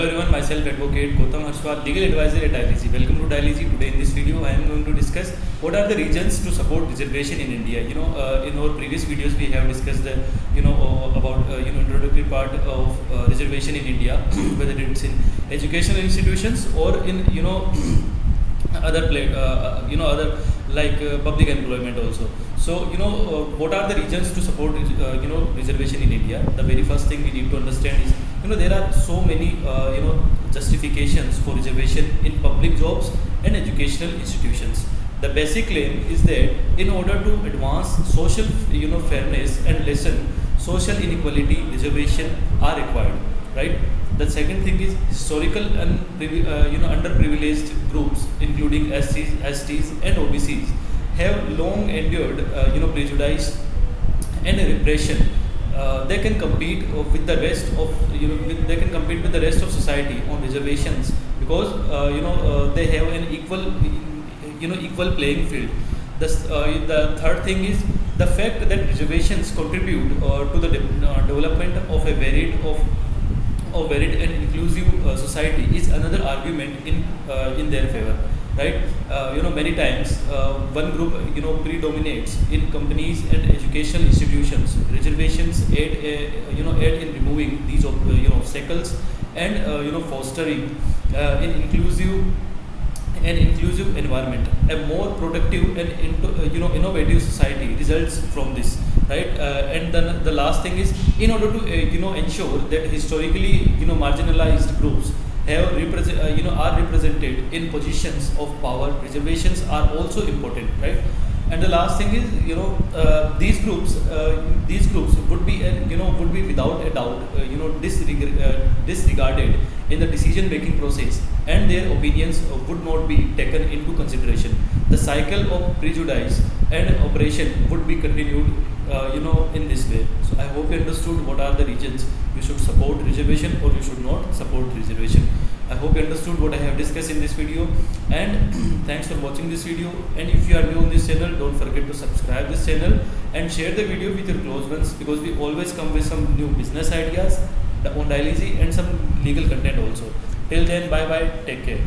Hello everyone, myself Advocate Gautam Harshwal, Legal Advisor at ILG. Welcome to ILG. Today in this video, I am going to discuss what are the reasons to support reservation in India. In our previous videos, we have discussed the, about introductory part of reservation in India, whether it's in educational institutions or in other like public employment also. So what are the reasons to support reservation in India? The very first thing we need to understand is there are so many justifications for reservation in public jobs and educational institutions. The basic claim is that in order to advance social fairness and lessen social inequality, reservation are required, right? The second thing is historical and underprivileged groups, including SCs, STs, and OBCs, have long endured prejudice and repression. They can compete with the rest of they can compete with the rest of society on reservations because they have an equal playing field. The third thing is the fact that reservations contribute to the development of a varied and inclusive society is another argument in their favor, right? Many times one group predominates in companies and educational institutions. Reservations aid in removing these obstacles and fostering an inclusive environment. A more productive and innovative society results from this, right? And then the last thing is, in order to ensure that historically marginalized groups are represented in positions of power, reservations are also important, right? And the last thing is these groups would be without a doubt disregarded in the decision making process, and their opinions would not be taken into consideration. The cycle of prejudice and oppression would be continued in this way. So I hope you understood what are the reasons you should support reservation or you should not support reservation. I hope you understood what I have discussed in this video, and thanks for watching this video. And if you are new on this channel, don't forget to subscribe this channel and share the video with your close ones, because we always come with some new business ideas on ILG and some legal content also. Till then, bye bye, take care.